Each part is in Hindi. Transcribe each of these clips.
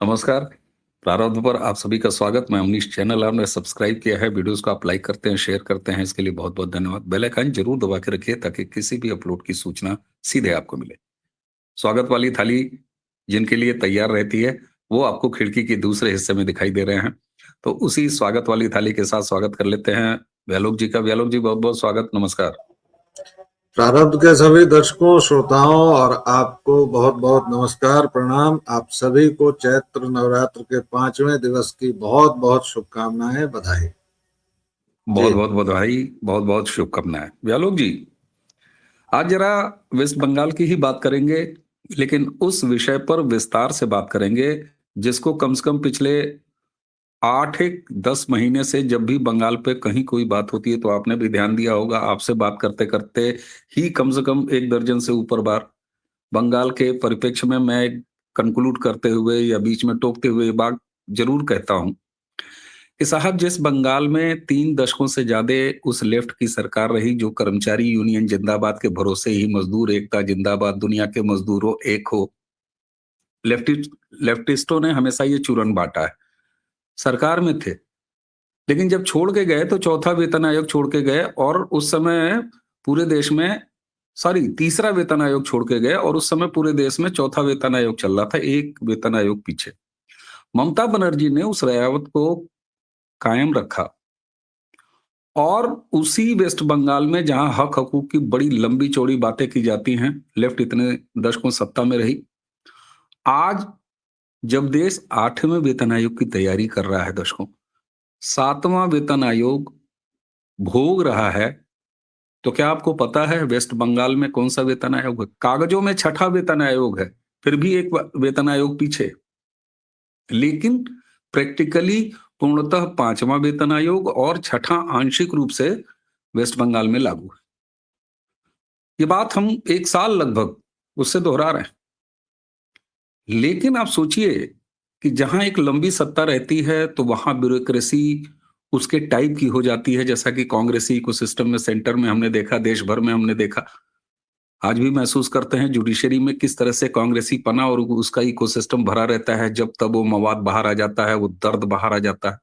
नमस्कार। प्रारब्ध पर आप सभी का स्वागत। मैं अमनीश। चैनल आपने सब्सक्राइब किया है, वीडियोस को आप लाइक करते हैं, शेयर करते हैं, इसके लिए बहुत-बहुत धन्यवाद। बेल आइकन जरूर दबा के रखिए ताकि किसी भी अपलोड की सूचना सीधे आपको मिले। स्वागत वाली थाली जिनके लिए तैयार रहती है, वो आपको खिड़की के दूसरे हिस्से में दिखाई दे रहे हैं। तो उसी स्वागत वाली थाली के साथ स्वागत कर लेते हैं व्यालोक जी का। व्यालोक जी बहुत-बहुत स्वागत, नमस्कार। प्रारब्ध के सभी दर्शकों, श्रोताओं और आपको बहुत बहुत नमस्कार, प्रणाम। आप सभी को चैत्र नवरात्र के 5वें दिवस की बहुत बहुत शुभकामनाएं, बधाई। जी। बहुत-बहुत बधाई, बहुत-बहुत शुभकामनाएं। व्यालोक जी, आज जरा वेस्ट बंगाल की ही बात करेंगे, लेकिन उस विषय पर विस्तार से बात करेंगे जिसको कम से कम पिछले 8 एक 10 महीने से जब भी बंगाल पे कहीं कोई बात होती है तो आपने भी ध्यान दिया होगा, आपसे बात करते-करते ही कम से कम 1 दर्जन से ऊपर बार बंगाल के परिप्रेक्ष्य में मैं कंक्लूड करते हुए या बीच में टोकते हुए ये बात ज़रूर कहता हूँ कि साहब, जिस बंगाल में 3 दशकों से ज़्यादा उस लेफ्ट की सरकार रही जो कर्मचारी यूनियन जिंदाबाद के भरोसे ही मजदूर एकता जिंदाबाद, दुनिया के मजदूरों एक हो, लेफ्टिस्ट लेफ्टिस्टों ने हमेशा ये चूरन बांटा है। सरकार में थे, लेकिन जब छोड़ के गए तो चौथा वेतन आयोग छोड़ के गए और उस समय पूरे देश में, सॉरी, तीसरा वेतन आयोग छोड़ के गए और उस समय पूरे देश में चौथा वेतन आयोग चल रहा था, एक वेतन आयोग पीछे। ममता बनर्जी ने उस रियावत को कायम रखा और उसी वेस्ट बंगाल में जहां हक हकूक की बड़ी लंबी चौड़ी बातें की जाती हैं, लेफ्ट इतने दशकों सत्ता में रही, आज जब देश 8वें वेतन आयोग की तैयारी कर रहा है, दशकों 7वां वेतन आयोग भोग रहा है, तो क्या आपको पता है वेस्ट बंगाल में कौन सा वेतन आयोग है? कागजों में छठा वेतन आयोग है, फिर भी एक वेतन आयोग पीछे, लेकिन प्रैक्टिकली पूर्णतः 5वां वेतन आयोग और छठा आंशिक रूप से वेस्ट बंगाल में लागू है। ये बात हम 1 साल लगभग उससे दोहरा रहे हैं, लेकिन आप सोचिए कि जहां एक लंबी सत्ता रहती है तो वहां ब्यूरोक्रेसी उसके टाइप की हो जाती है, जैसा कि कांग्रेसी इकोसिस्टम में सेंटर में हमने देखा, देश भर में हमने देखा, आज भी महसूस करते हैं जुडिशरी में किस तरह से कांग्रेसी पना और उसका इकोसिस्टम भरा रहता है। जब तब वो मवाद बाहर आ जाता है, वो दर्द बाहर आ जाता है।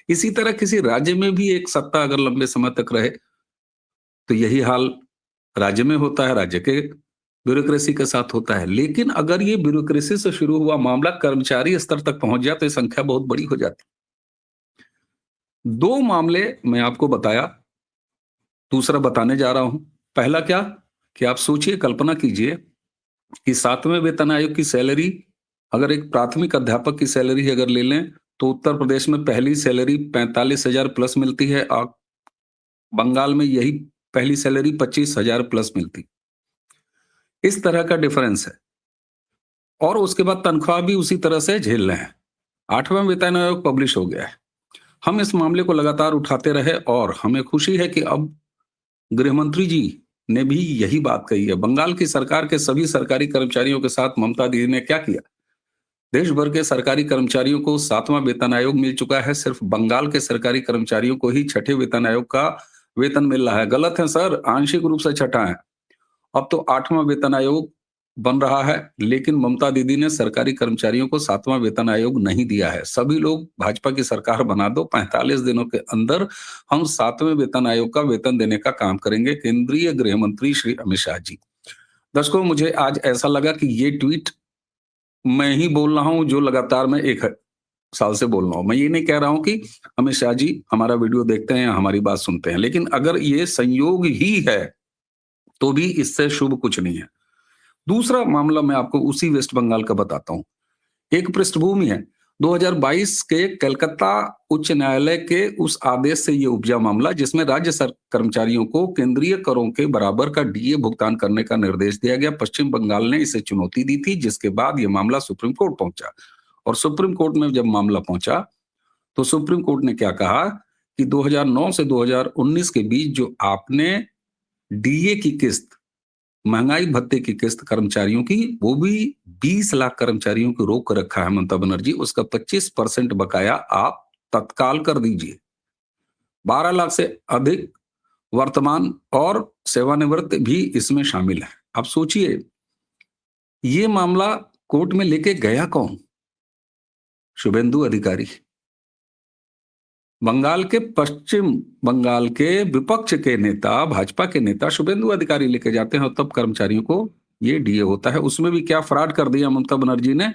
इसी तरह किसी राज्य में भी एक सत्ता अगर लंबे समय तक रहे तो यही हाल राज्य में होता है, राज्य के ब्यूरोक्रेसी के साथ होता है। लेकिन अगर ये ब्यूरोक्रेसी से शुरू हुआ मामला कर्मचारी स्तर तक पहुंच जाए तो ये संख्या बहुत बड़ी हो जाती है। 2 मामले मैं आपको बताया, दूसरा बताने जा रहा हूं। पहला क्या कि आप सोचिए, कल्पना कीजिए कि 7वें वेतन आयोग की सैलरी अगर एक प्राथमिक अध्यापक की सैलरी अगर ले लें तो उत्तर प्रदेश में पहली सैलरी 45,000 प्लस मिलती है और बंगाल में यही पहली सैलरी 25,000 प्लस मिलती। इस तरह का डिफरेंस है और उसके बाद तनख्वाह भी उसी तरह से झेल रहे हैं। 8वां वेतन आयोग पब्लिश हो गया है। हम इस मामले को लगातार उठाते रहे और हमें खुशी है कि अब गृह मंत्री जी ने भी यही बात कही है। बंगाल की सरकार के सभी सरकारी कर्मचारियों के साथ ममता दीदी ने क्या किया? देश भर के सरकारी कर्मचारियों को 7वां वेतन आयोग मिल चुका है, सिर्फ बंगाल के सरकारी कर्मचारियों को ही छठे वेतन आयोग का वेतन मिल रहा है। गलत है सर, आंशिक रूप से छठा है। अब तो 8वां वेतन आयोग बन रहा है, लेकिन ममता दीदी ने सरकारी कर्मचारियों को 7वां वेतन आयोग नहीं दिया है। सभी लोग भाजपा की सरकार बना दो, 45 दिनों के अंदर हम 7वें वेतन आयोग का वेतन देने का काम करेंगे, केंद्रीय गृह मंत्री श्री अमित शाह जी। दर्शकों, मुझे आज ऐसा लगा कि ये ट्वीट मैं ही बोल रहा हूं जो लगातार मैं 1 साल से बोल रहा हूं। मैं ये नहीं कह रहा हूं कि अमित शाह जी हमारा वीडियो देखते हैं या हमारी बात सुनते हैं, लेकिन अगर ये संयोग ही है तो भी इससे शुभ कुछ नहीं है। दूसरा मामला मैं आपको उसी वेस्ट बंगाल का बताता हूं। एक पृष्ठभूमि है, 2022 के कलकत्ता उच्च न्यायालय के उस आदेश से ये उपजा मामला जिसमें राज्य कर्मचारियों को केंद्रीय करों के बराबर का डीए भुगतान करने का निर्देश दिया गया। पश्चिम बंगाल ने इसे चुनौती दी थी, जिसके बाद यह मामला सुप्रीम कोर्ट पहुंचा और सुप्रीम कोर्ट में जब मामला पहुंचा तो सुप्रीम कोर्ट ने क्या कहा कि 2009 से 2019 के बीच जो आपने डीए की किस्त, महंगाई भत्ते की किस्त कर्मचारियों की, वो भी 20 लाख कर्मचारियों को रोक कर रखा है ममता बनर्जी, उसका 25% बकाया आप तत्काल कर दीजिए। 12 लाख से अधिक वर्तमान और सेवानिवृत्त भी इसमें शामिल है। अब सोचिए, ये मामला कोर्ट में लेके गया कौन? शुभेंदु अधिकारी बंगाल के पश्चिम बंगाल के विपक्ष के नेता, भाजपा के नेता शुभेंदु अधिकारी लेके जाते हैं और तब कर्मचारियों को ये डीए होता है। उसमें भी क्या फ्रॉड कर दिया ममता बनर्जी ने,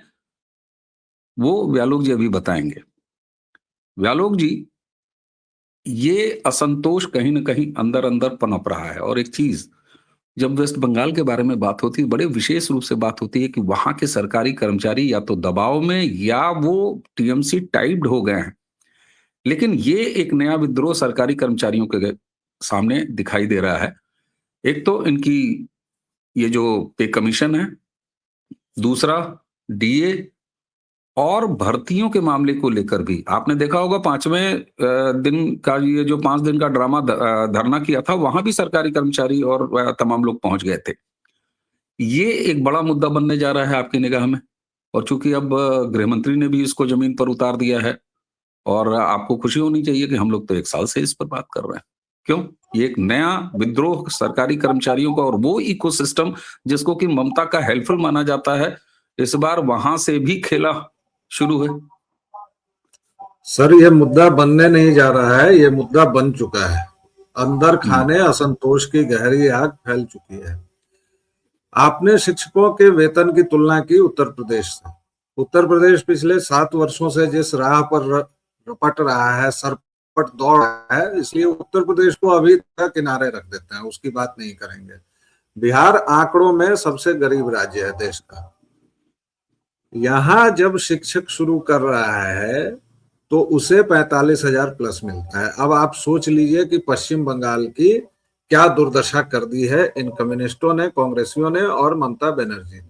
वो व्यालोक जी अभी बताएंगे। व्यालोक जी, ये असंतोष कहीं न कहीं अंदर-अंदर पनप रहा है। और एक चीज़, जब वेस्ट बंगाल के बारे में बात होती है, बड़े विशेष रूप से बात होती है कि वहाँ के सरकारी कर्मचारी या तो दबाव में या वो टीएमसी टाइप्ड हो गए हैं। लेकिन ये एक नया विद्रोह सरकारी कर्मचारियों के सामने दिखाई दे रहा है। एक तो इनकी ये जो पे कमीशन है, दूसरा डीए, और भर्तियों के मामले को लेकर भी आपने देखा होगा 5वें दिन का ये जो 5 दिन का ड्रामा धरना किया था, वहां भी सरकारी कर्मचारी और तमाम लोग पहुंच गए थे। ये एक बड़ा मुद्दा बनने जा रहा है आपकी निगाह में, और चूंकि अब गृह मंत्री ने भी इसको जमीन पर उतार दिया है, और आपको खुशी होनी चाहिए कि हम लोग तो 1 साल से इस पर बात कर रहे हैं। क्यों? ये एक नया विद्रोह सरकारी कर्मचारियों का, और वो इकोसिस्टम जिसको कि ममता का हेल्पफुल माना जाता है, इस बार वहां से भी खेला शुरू है। सर, ये मुद्दा बनने नहीं जा रहा है, ये मुद्दा बन चुका है। अंदर खाने असंतोष की गहरी आग फैल चुकी है। आपने शिक्षकों के वेतन की तुलना की उत्तर प्रदेश से। उत्तर प्रदेश पिछले 7 वर्षों से जिस राह पर रपट रहा है, सरपट दौड़ रहा है, इसलिए उत्तर प्रदेश को अभी तक किनारे रख देते हैं, उसकी बात नहीं करेंगे। बिहार आंकड़ों में सबसे गरीब राज्य है देश का। यहां जब शिक्षक शुरू कर रहा है तो उसे 45,000 प्लस मिलता है। अब आप सोच लीजिए कि पश्चिम बंगाल की क्या दुर्दशा कर दी है इन कम्युनिस्टों ने, कांग्रेसियों ने और ममता बनर्जी ने।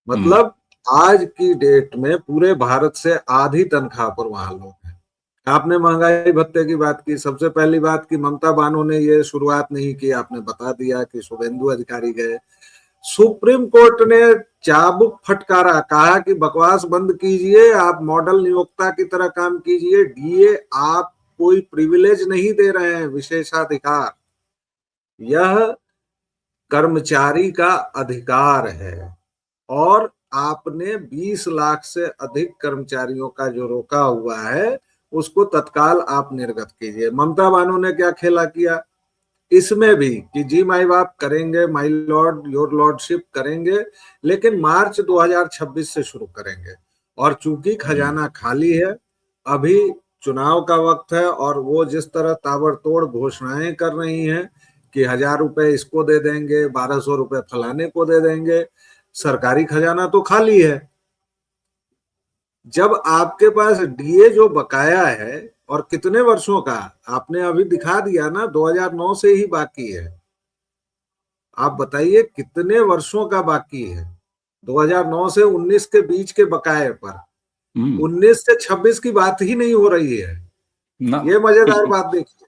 मतलब आज की डेट में पूरे भारत से आधी तनख्वाह पर वहां लोग हैं। आपने महंगाई भत्ते की बात की। सबसे पहली बात की ममता बानो ने ये शुरुआत नहीं की, आपने बता दिया कि शुभेंदु अधिकारी गए। सुप्रीम कोर्ट ने चाबुक फटकारा, कहा कि बकवास बंद कीजिए, आप मॉडल नियोक्ता की तरह काम कीजिए, डीए आप कोई प्रिविलेज नहीं दे रहे हैं, विशेषाधिकार, यह कर्मचारी का अधिकार है। और आपने 20 लाख से अधिक कर्मचारियों का जो रोका हुआ है उसको तत्काल आप निर्गत कीजिए। ममता बानो ने क्या खेला किया इसमें भी कि जी माई बाप करेंगे, माई लॉर्ड योर लॉर्डशिप करेंगे, लेकिन मार्च 2026 से शुरू करेंगे। और चूंकि खजाना खाली है, अभी चुनाव का वक्त है, और वो जिस तरह ताबड़तोड़ घोषणाएं कर रही हैं कि 1,000 रुपए इसको दे देंगे, 1,200 रुपए फलाने को दे देंगे, सरकारी खजाना तो खाली है। जब आपके पास डीए जो बकाया है, और कितने वर्षों का आपने अभी दिखा दिया ना, 2009 से ही बाकी है। आप बताइए कितने वर्षों का बाकी है? 2009 से 19 के बीच के बकाये पर 19 से 26 की बात ही नहीं हो रही है। ये मजेदार बात देखिए।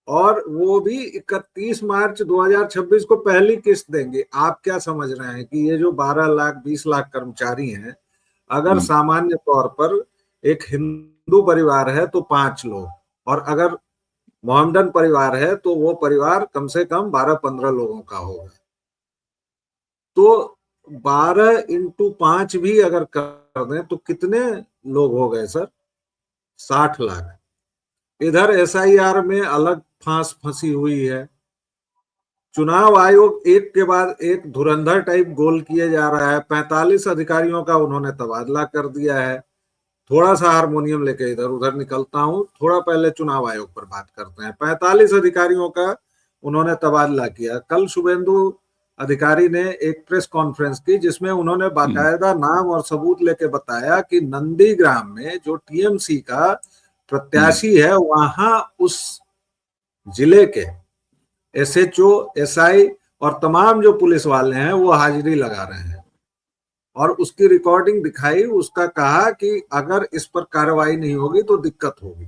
और वो भी 31 मार्च 2026 को पहली किस्त देंगे। आप क्या समझ रहे हैं कि ये जो 12 लाख 20 लाख कर्मचारी हैं, अगर सामान्य तौर पर एक हिंदू परिवार है तो 5 लोग, और अगर मोहम्मदन परिवार है तो वो परिवार कम से कम 12-15 लोगों का होगा, तो 12 × 5 भी अगर कर दें तो कितने लोग हो गए सर? 60 लाख। इधर एसआईआर में अलग फांस फंसी हुई है। चुनाव आयोग एक के बाद एक धुरंधर टाइप गोल किए जा रहा है। 45 अधिकारियों का उन्होंने तबादला कर दिया है। थोड़ा सा हारमोनियम लेके इधर उधर निकलता हूं, थोड़ा पहले चुनाव आयोग पर बात करते हैं। 45 अधिकारियों का उन्होंने तबादला किया। कल शुभेंदु अधिकारी ने एक प्रेस कॉन्फ्रेंस की जिसमें उन्होंने बाकायदा नाम और सबूत लेके बताया कि नंदीग्राम में जो टीएमसी का प्रत्याशी है, वहां उस जिले के एसएचओ, एसआई और तमाम जो पुलिस वाले हैं वो हाजिरी लगा रहे हैं, और उसकी रिकॉर्डिंग दिखाई। उसका कहा कि अगर इस पर कार्रवाई नहीं होगी तो दिक्कत होगी,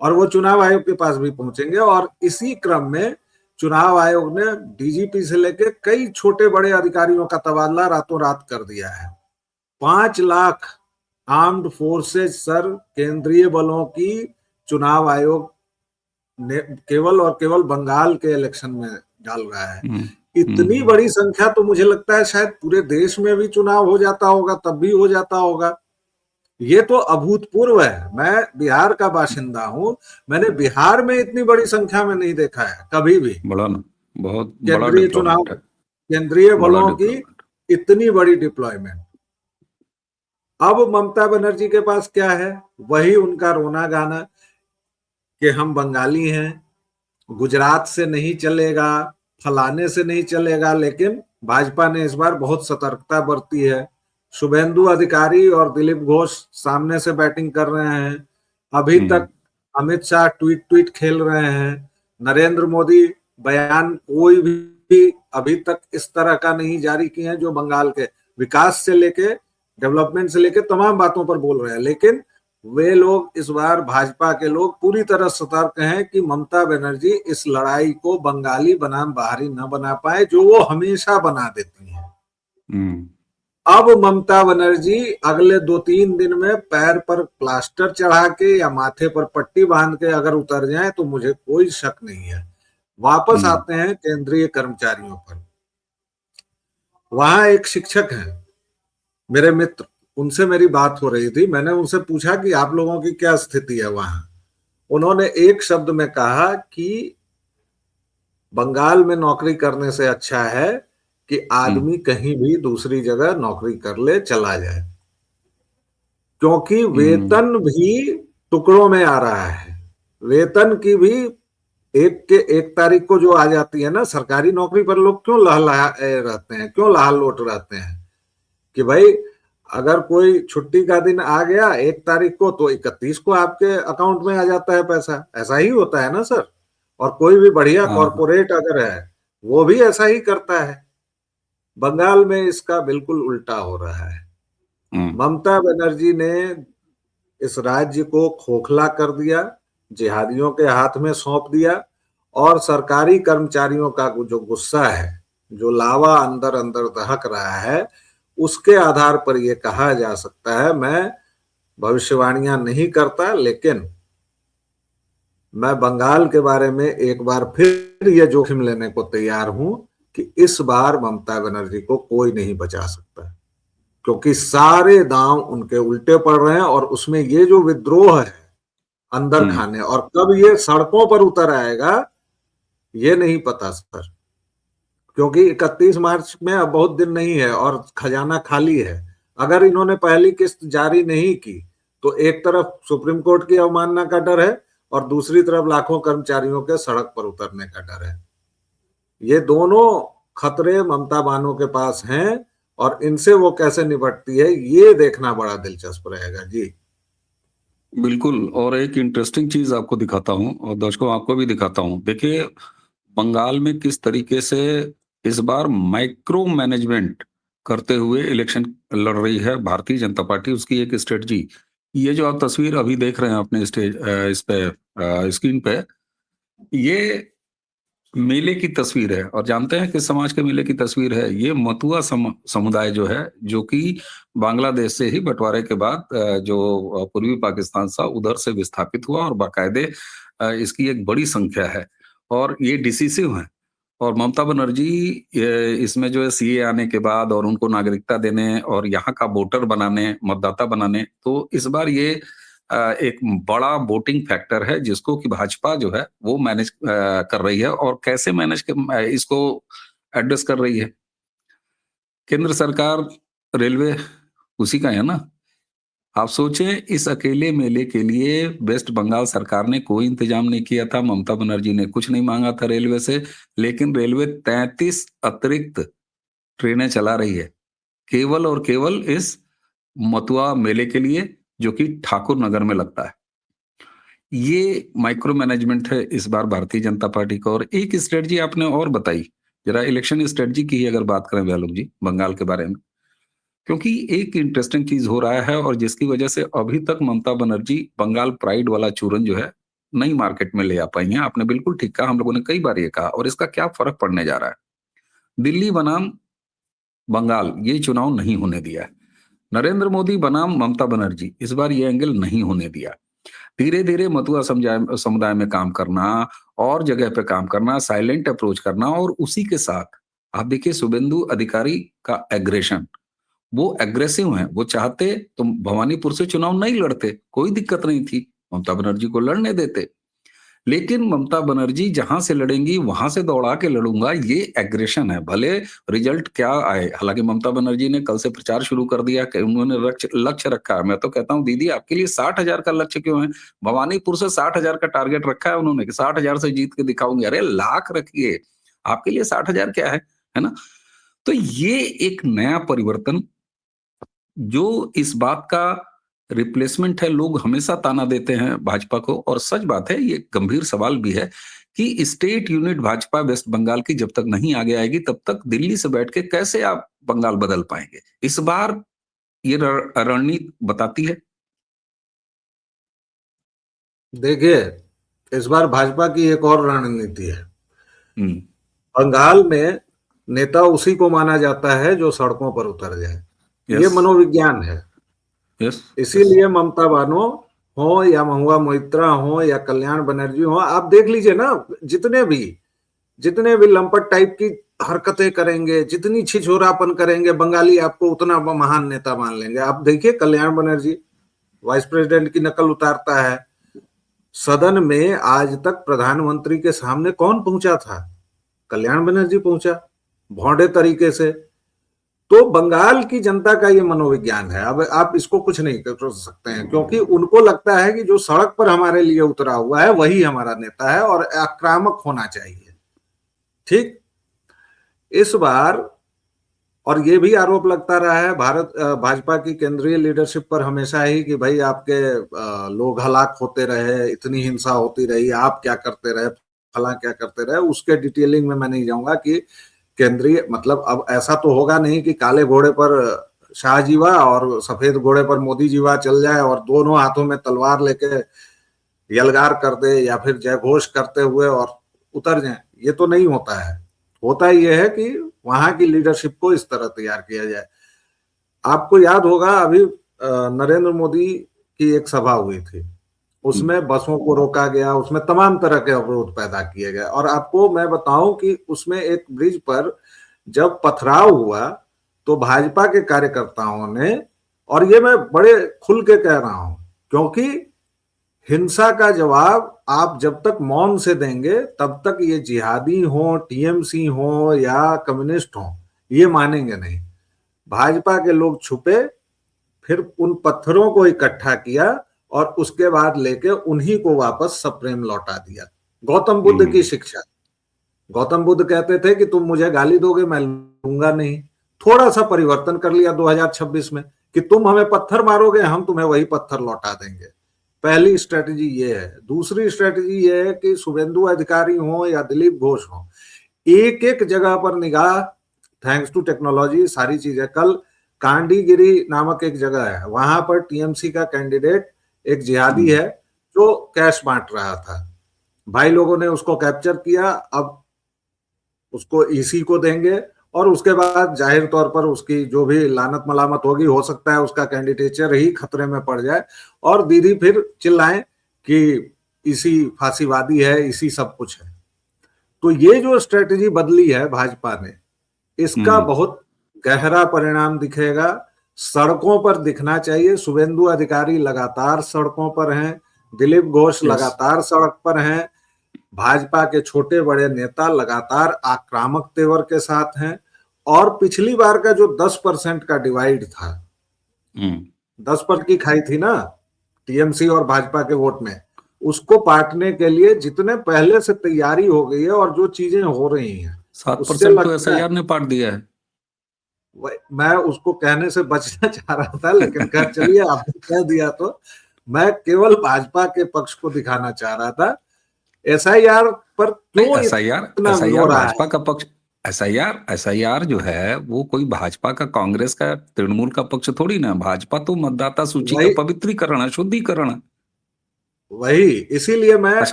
और वो चुनाव आयोग के पास भी पहुंचेंगे। और इसी क्रम में चुनाव आयोग ने डीजीपी से लेकर कई छोटे बड़े अधिकारियों का तबादला रातों रात कर दिया है। 5 लाख आर्म्ड फोर्सेज सर, केंद्रीय बलों की चुनाव आयोग ने केवल और केवल बंगाल के इलेक्शन में डाल रहा है। इतनी बड़ी संख्या तो मुझे लगता है शायद पूरे देश में भी चुनाव हो जाता होगा, तब भी हो जाता होगा। ये तो अभूतपूर्व है। मैं बिहार का बाशिंदा हूं, मैंने बिहार में इतनी बड़ी संख्या में नहीं देखा है कभी भी। बड़ा ना, बहुत बड़ा केंद्रीय चुनाव, डिप्लॉयमेंट है, केंद्रीय बड़ा बलों की डिप्लॉयमेंट। इतनी बड़ी डिप्लॉयमेंट। अब ममता बनर्जी के पास क्या है? वही उनका रोना गाना कि हम बंगाली हैं, गुजरात से नहीं चलेगा, फलाने से नहीं चलेगा। लेकिन भाजपा ने इस बार बहुत सतर्कता बरती है। शुभेंदु अधिकारी और दिलीप घोष सामने से बैटिंग कर रहे हैं। अभी तक अमित शाह ट्वीट ट्वीट खेल रहे हैं। नरेंद्र मोदी बयान कोई भी अभी तक इस तरह का नहीं जारी किए हैं जो बंगाल के विकास से लेके, डेवलपमेंट से लेके तमाम बातों पर बोल रहे हैं। लेकिन वे लोग इस बार, भाजपा के लोग पूरी तरह सतर्क हैं कि ममता बनर्जी इस लड़ाई को बंगाली बनाम बाहरी न बना पाए, जो वो हमेशा बना देती हैं। अब ममता बनर्जी अगले 2-3 दिन में पैर पर प्लास्टर चढ़ा के या माथे पर पट्टी बांध के अगर उतर जाए तो मुझे कोई शक नहीं है। वापस आते हैं केंद्रीय कर्मचारियों पर। वहां एक शिक्षक हैं, मेरे मित्र, उनसे मेरी बात हो रही थी। मैंने उनसे पूछा कि आप लोगों की क्या स्थिति है वहां। उन्होंने एक शब्द में कहा कि बंगाल में नौकरी करने से अच्छा है कि आदमी कहीं भी दूसरी जगह नौकरी कर ले, चला जाए, क्योंकि वेतन भी टुकड़ों में आ रहा है। वेतन की भी एक तारीख को जो आ जाती है ना, सरकारी नौकरी पर लोग क्यों लहलहाए रहते हैं, क्यों लहालोट रहते हैं कि भाई अगर कोई छुट्टी का दिन आ गया 1 तारीख को तो 31 को आपके अकाउंट में आ जाता है पैसा। ऐसा ही होता है ना सर। और कोई भी बढ़िया कॉरपोरेट अगर है वो भी ऐसा ही करता है। बंगाल में इसका बिल्कुल उल्टा हो रहा है। ममता बनर्जी ने इस राज्य को खोखला कर दिया, जिहादियों के हाथ में सौंप दिया। और सरकारी कर्मचारियों का जो गुस्सा है, जो लावा अंदर अंदर दहक रहा है, उसके आधार पर यह कहा जा सकता है, मैं भविष्यवाणियां नहीं करता, लेकिन मैं बंगाल के बारे में एक बार फिर यह जोखिम लेने को तैयार हूं कि इस बार ममता बनर्जी को कोई नहीं बचा सकता, क्योंकि सारे दांव उनके उल्टे पड़ रहे हैं। और उसमें ये जो विद्रोह है अंदर खाने, और कब ये सड़कों पर उतर आएगा ये नहीं पता सर, क्योंकि 31 मार्च में अब बहुत दिन नहीं है और खजाना खाली है। अगर इन्होंने पहली किस्त जारी नहीं की तो एक तरफ सुप्रीम कोर्ट की अवमानना का डर है और दूसरी तरफ लाखों कर्मचारियों के सड़क पर उतरने का डर है। ये दोनों खतरे ममता बानो के पास हैं और इनसे वो कैसे निपटती है ये देखना बड़ा दिलचस्प रहेगा। जी बिल्कुल। और एक इंटरेस्टिंग चीज आपको दिखाता हूं और दर्शकों आपको भी दिखाता हूं। देखिए बंगाल में किस तरीके से इस बार माइक्रो मैनेजमेंट करते हुए इलेक्शन लड़ रही है भारतीय जनता पार्टी, उसकी एक स्ट्रेटजी। ये जो आप तस्वीर अभी देख रहे हैं अपने स्टेज इस पे स्क्रीन पे, ये मेले की तस्वीर है। और जानते हैं किस समाज के मेले की तस्वीर है? ये मतुआ समुदाय जो है, जो कि बांग्लादेश से ही बंटवारे के बाद जो पूर्वी पाकिस्तान था उधर से विस्थापित हुआ और बाकायदे इसकी एक बड़ी संख्या है और ये डिसिसिव है। और ममता बनर्जी इसमें जो है सीए आने के बाद और उनको नागरिकता देने और यहाँ का वोटर बनाने, मतदाता बनाने, तो इस बार ये एक बड़ा वोटिंग फैक्टर है जिसको कि भाजपा जो है वो मैनेज कर रही है। और कैसे इसको एड्रेस कर रही है? केंद्र सरकार, रेलवे उसी का है ना। आप सोचें इस अकेले मेले के लिए वेस्ट बंगाल सरकार ने कोई इंतजाम नहीं किया था, ममता बनर्जी ने कुछ नहीं मांगा था रेलवे से, लेकिन रेलवे 33 अतिरिक्त ट्रेनें चला रही है केवल और केवल इस मथुआ मेले के लिए, जो कि ठाकुर नगर में लगता है। ये माइक्रो मैनेजमेंट है इस बार भारतीय जनता पार्टी का। और एक स्ट्रेटजी आपने और बताई, जरा इलेक्शन स्ट्रेटजी की ही अगर बात करें व्यालोक जी बंगाल के बारे में, क्योंकि एक इंटरेस्टिंग चीज हो रहा है और जिसकी वजह से अभी तक ममता बनर्जी बंगाल प्राइड वाला चूरन जो है नई मार्केट में ले आ पाई हैं। आपने बिल्कुल ठीक कहा, हम लोगों ने कई बार ये कहा। और इसका क्या फर्क पड़ने जा रहा है? दिल्ली बनाम बंगाल ये चुनाव नहीं होने दिया है। नरेंद्र मोदी बनाम ममता बनर्जी इस बार ये एंगल नहीं होने दिया। धीरे धीरे मतुआ समुदाय में काम करना और जगह पे काम करना, साइलेंट अप्रोच करना, और उसी के साथ आप देखिए शुभेंदु अधिकारी का एग्रेशन, वो एग्रेसिव हैं, वो चाहते तो भवानीपुर से चुनाव नहीं लड़ते, कोई दिक्कत नहीं थी, ममता बनर्जी को लड़ने देते। लेकिन ममता बनर्जी जहां से लड़ेंगी वहां से दौड़ा के लड़ूंगा, ये एग्रेशन है। भले रिजल्ट क्या आए, हालांकि ममता बनर्जी ने कल से प्रचार शुरू कर दिया कि उन्होंने लक्ष्य रखा है। मैं तो कहता हूं दीदी आपके लिए 60,000 का लक्ष्य क्यों है? भवानीपुर से 60,000 का टारगेट रखा है उन्होंने कि 60,000 से जीत के दिखाऊंगी। अरे लाख रखिए, आपके लिए 60,000 क्या है ना? तो ये एक नया परिवर्तन जो इस बात का रिप्लेसमेंट है। लोग हमेशा ताना देते हैं भाजपा को, और सच बात है, ये गंभीर सवाल भी है कि state unit Bhajpa west Bengal की जब तक नहीं आगे आएगी तब तक दिल्ली से बैठ के कैसे आप बंगाल बदल पाएंगे? इस बार ये रणनीति बताती है। देखिए, इस बार भाजपा की एक और रणनीति है। हम्म, बंगाल में नेता उसी को माना जाता है जो सड़कों पर उतर जाए। ये यस मनोविज्ञान है। यस इसीलिए ममता बानो हो या महुआ मोइत्रा हो या कल्याण बनर्जी हो, आप देख लीजिए ना, जितने भी लंपट टाइप की हरकतें करेंगे, जितनी छिछोरापन करेंगे, बंगाली आपको उतना महान नेता मान लेंगे। आप देखिए कल्याण बनर्जी वाइस प्रेसिडेंट की नकल उतारता है। सदन में आज तक प्रधानमंत्री के सामने कौन पहुंचा था? कल्याण बनर्जी पहुंचा, भौंडे तरीके से। तो बंगाल की जनता का ये मनोविज्ञान है। अब आप इसको कुछ नहीं कर सकते हैं, क्योंकि उनको लगता है कि जो सड़क पर हमारे लिए उतरा हुआ है वही हमारा नेता है और आक्रामक होना चाहिए। ठीक, इस बार और ये भी आरोप लगता रहा है भाजपा की केंद्रीय लीडरशिप पर हमेशा ही कि भाई आपके लोग हलाक होते रहे, इतनी हिंसा होती रही, आप क्या करते रहे, फला क्या करते रहे। उसके डिटेलिंग में मैं नहीं जाऊंगा कि केंद्रीय, मतलब अब ऐसा तो होगा नहीं कि काले घोड़े पर शाहजीवा और सफेद घोड़े पर मोदी जीवा चल जाए और दोनों हाथों में तलवार लेके यलगार कर दे या फिर जयघोष करते हुए और उतर जाए। ये तो नहीं होता है। होता यह है कि वहां की लीडरशिप को इस तरह तैयार किया जाए। आपको याद होगा अभी नरेंद्र मोदी की एक सभा हुई थी, उसमें बसों को रोका गया, उसमें तमाम तरह के अवरोध पैदा किए गए। और आपको मैं बताऊं कि उसमें एक ब्रिज पर जब पथराव हुआ तो भाजपा के कार्यकर्ताओं ने, और ये मैं बड़े खुल के कह रहा हूं, क्योंकि हिंसा का जवाब आप जब तक मौन से देंगे तब तक ये जिहादी हो, टीएमसी हो या कम्युनिस्ट हो, ये मानेंगे नहीं। भाजपा के लोग छुपे, फिर उन पत्थरों को इकट्ठा किया और उसके बाद लेके उन्हीं को वापस सप्रेम लौटा दिया। गौतम बुद्ध की शिक्षा। गौतम बुद्ध कहते थे कि तुम मुझे गाली दोगे, मैं लूंगा नहीं। थोड़ा सा परिवर्तन कर लिया 2026 में कि तुम हमें पत्थर मारोगे, हम तुम्हें वही पत्थर लौटा देंगे। पहली स्ट्रेटजी ये है। दूसरी स्ट्रेटजी ये है कि शुभेंदु अधिकारी हो या दिलीप घोष हो, एक एक जगह पर निगाह, थैंक्स टू टेक्नोलॉजी सारी चीजें। कल कांडीगिरी नामक एक जगह है, वहां पर टीएमसी का कैंडिडेट एक जिहादी है जो कैश बांट रहा था। भाई लोगों ने उसको कैप्चर किया, अब उसको ईसी को देंगे और उसके बाद जाहिर तौर पर उसकी जो भी लानत मलामत होगी, हो सकता है उसका कैंडिडेचर ही खतरे में पड़ जाए और दीदी फिर चिल्लाएं कि इसी फांसीवादी है, इसी सब कुछ है। तो ये जो स्ट्रेटजी बदली है भाजपा ने, इसका बहुत गहरा परिणाम दिखेगा। सड़कों पर दिखना चाहिए। शुभेंदु अधिकारी लगातार सड़कों पर हैं, दिलीप घोष लगातार सड़क पर हैं, भाजपा के छोटे बड़े नेता लगातार आक्रामक तेवर के साथ हैं। और पिछली बार का जो 10% का डिवाइड था, 10% की खाई थी ना टीएमसी और भाजपा के वोट में, उसको पाटने के लिए जितने पहले से तैयारी हो गई है और जो चीजें हो रही हैं, 7% तो एसआईआर ने पाट दिया है। मैं उसको कहने से बचना चाह रहा था, लेकिन खैर चलिए आपने कह दिया तो मैं केवल भाजपा के पक्ष को दिखाना चाह रहा था। एसआईआर पर क्यों एसआईआर भाजपा का पक्ष, एसआईआर जो है वो कोई भाजपा का, कांग्रेस का, तृणमूल का पक्ष थोड़ी ना। भाजपा तो मतदाता सूची का पवित्रीकरण है, शुद्धिकरण है। वही, इसीलिए मैं एक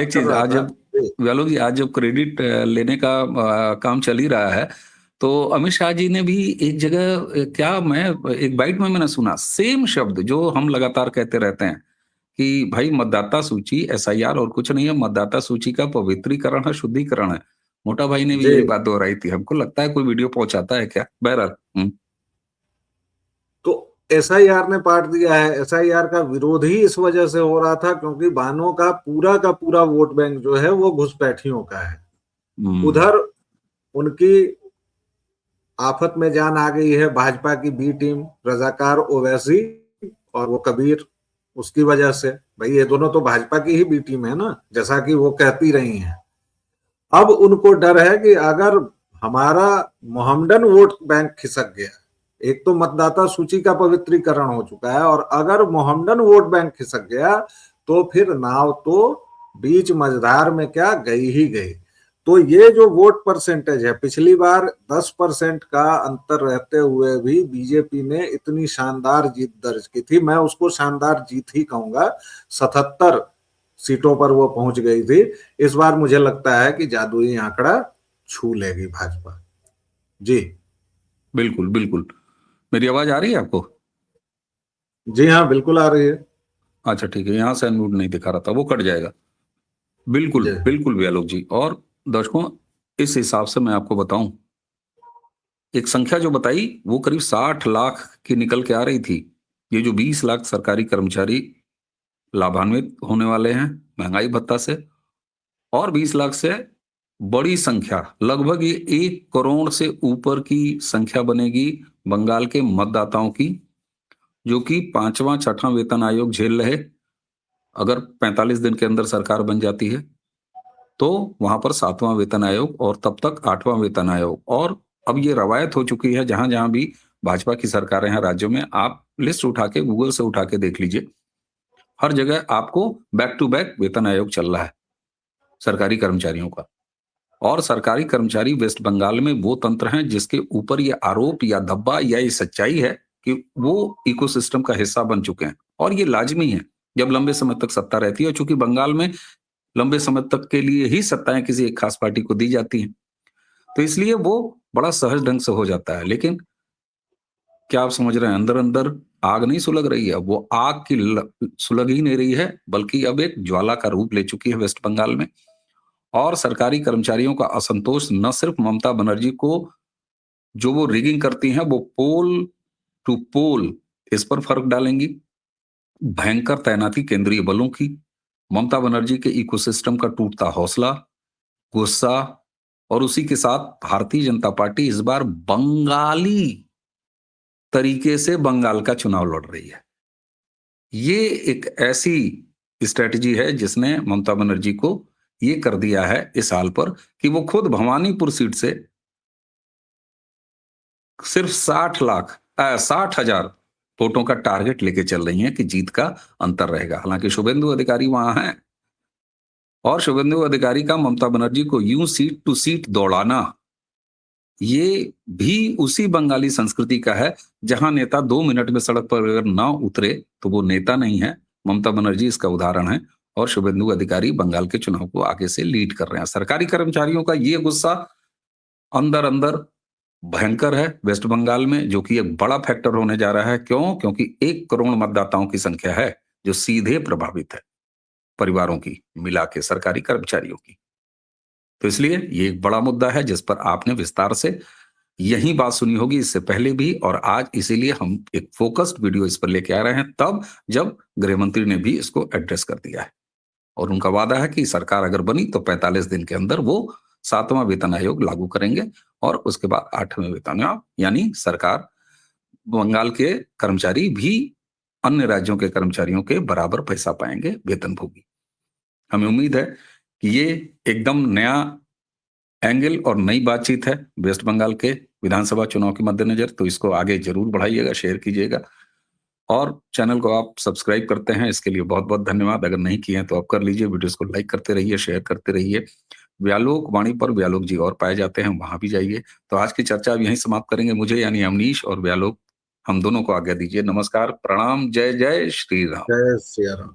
चीज आज जब वालों जी, आज जब क्रेडिट लेने का काम चल ही रहा है, तो अमित शाह जी ने भी एक जगह, क्या मैं एक बाइट में मैंने सुना सेम शब्द जो हम लगातार कहते रहते हैं कि भाई मतदाता सूची एसआईआर और कुछ नहीं है, मतदाता सूची का पवित्रीकरण है, शुद्धिकरण है। मोटा भाई ने भी जी। यही बात दोहराई थी, हमको लगता है कोई वीडियो पहुंचाता है क्या, बहरहाल। तो एसआईआर ने पार्ट दिया है। एसआईआर का विरोध ही इस वजह से हो रहा था क्योंकि बानों का पूरा वोट बैंक जो है वो घुसपैठियों का है। हम्म। उधर उनकी आफत में जान आ गई है भाजपा की बी टीम, रजाकार ओवैसी और वो कबीर। उसकी वजह से भाई ये दोनों तो भाजपा की ही बी टीम है ना, जैसा कि वो कहती रही हैं। अब उनको डर है कि अगर हमारा मोहम्मडन वोट बैंक खिसक गया, एक तो मतदाता सूची का पवित्रीकरण हो चुका है, और अगर मोहम्मडन वोट बैंक खिसक गया तो फिर नाव तो बीच मझधार में क्या गई ही गई। तो ये जो वोट परसेंटेज है, पिछली बार 10% का अंतर रहते हुए भी बीजेपी ने इतनी शानदार जीत दर्ज की थी, मैं उसको शानदार जीत ही कहूंगा। 77 सीटों पर वो पहुंच गई थी। इस बार मुझे लगता है कि जादुई आंकड़ा छू लेगी भाजपा। जी। बिल्कुल बिल्कुल। मेरी आवाज आ रही है आपको? जी हाँ, बिल्कुल आ रही है। अच्छा ठीक है, यहाँ से अनम्यूट नहीं दिखा रहा था, वो कट जाएगा। बिल्कुल जी। बिल्कुल व्यालोक जी। और दर्शकों, इस हिसाब से मैं आपको बताऊं, एक संख्या जो बताई वो करीब 60 लाख की निकल के आ रही थी। ये जो 20 लाख सरकारी कर्मचारी लाभान्वित होने वाले हैं महंगाई भत्ता से, और 20 लाख से बड़ी संख्या, लगभग ये 1 करोड़ से ऊपर की संख्या बनेगी बंगाल के मतदाताओं की, जो कि पांचवा छठा वेतन आयोग झेल रहे। अगर 45 दिन के अंदर सरकार बन जाती है तो वहां पर 7वां वेतन आयोग, और तब तक 8वां वेतन आयोग। और अब ये रवायत हो चुकी है, जहां जहां भी भाजपा की सरकारें हैं राज्यों में, आप लिस्ट उठा के गूगल से उठा के देख लीजिए, हर जगह आपको बैक टू बैक वेतन आयोग चल रहा है सरकारी कर्मचारियों का। और सरकारी कर्मचारी वेस्ट बंगाल में वो तंत्र हैं जिसके ऊपर ये आरोप या धब्बा या ये सच्चाई है कि वो इकोसिस्टम का हिस्सा बन चुके हैं, और ये लाजमी है जब लंबे समय तक सत्ता रहती है। चूंकि बंगाल में लंबे समय तक के लिए ही सत्ताएं किसी एक खास पार्टी को दी जाती हैं, तो इसलिए वो बड़ा सहज ढंग से हो जाता है। लेकिन क्या आप समझ रहे हैं, अंदर अंदर आग नहीं सुलग रही है, वो आग की सुलग ही नहीं रही है, बल्कि अब एक ज्वाला का रूप ले चुकी है वेस्ट बंगाल में। और सरकारी कर्मचारियों का असंतोष न सिर्फ ममता बनर्जी को, जो वो रिगिंग करती हैं, वो पोल टू पोल इस पर फर्क डालेंगी। भयंकर तैनाती केंद्रीय बलों की, ममता बनर्जी के इकोसिस्टम का टूटता हौसला, गुस्सा, और उसी के साथ भारतीय जनता पार्टी इस बार बंगाली तरीके से बंगाल का चुनाव लड़ रही है। ये एक ऐसी स्ट्रेटजी है जिसने ममता बनर्जी को ये कर दिया है इस हाल पर कि वो खुद भवानीपुर सीट से सिर्फ 60,000 वोटों का टारगेट लेके चल रही हैं कि जीत का अंतर रहेगा। हालांकि शुभेंदु अधिकारी वहां हैं, और शुभेंदु अधिकारी का ममता बनर्जी को यूं सीट टू सीट दौड़ाना, ये भी उसी बंगाली संस्कृति का है जहां नेता 2 मिनट में सड़क पर अगर ना उतरे तो वो नेता नहीं है। ममता बनर्जी इसका उदाहरण है, और शुभेंदु अधिकारी बंगाल के चुनाव को आगे से लीड कर रहे हैं। सरकारी कर्मचारियों का ये गुस्सा अंदर अंदर भयंकर है वेस्ट बंगाल में, जो कि एक बड़ा फैक्टर होने जा रहा है। क्यों? क्योंकि 1 करोड़ मतदाताओं की संख्या है जो सीधे प्रभावित है, परिवारों की मिला के, सरकारी कर्मचारियों की। तो इसलिए ये एक बड़ा मुद्दा है जिस पर आपने विस्तार से यही बात सुनी होगी इससे पहले भी, और आज इसीलिए हम एक फोकस्ड वीडियो इस पर लेके आ रहे हैं, तब जब गृह मंत्री ने भी इसको एड्रेस कर दिया है। और उनका वादा है कि सरकार अगर बनी तो 45 दिन के अंदर वो 7वां वेतन आयोग लागू करेंगे, और उसके बाद 8वें वेतन आयोग, यानी सरकार, बंगाल के कर्मचारी भी अन्य राज्यों के कर्मचारियों के बराबर पैसा पाएंगे, वेतनभोगी। हमें उम्मीद है कि ये एकदम नया एंगल और नई बातचीत है वेस्ट बंगाल के विधानसभा चुनाव के मद्देनजर। तो इसको आगे जरूर बढ़ाइएगा, शेयर कीजिएगा, और चैनल को आप सब्सक्राइब करते हैं इसके लिए बहुत बहुत धन्यवाद। अगर नहीं किए हैं तो आप कर लीजिए, वीडियोस को लाइक करते रहिए, शेयर करते रहिए। व्यालोक वाणी पर व्यालोक जी और पाए जाते हैं, वहां भी जाइए। तो आज की चर्चा अब यहीं समाप्त करेंगे। मुझे यानी अमनीश और व्यालोक, हम दोनों को आज्ञा दीजिए। नमस्कार, प्रणाम, जय जय श्री राम। जय सिया राम।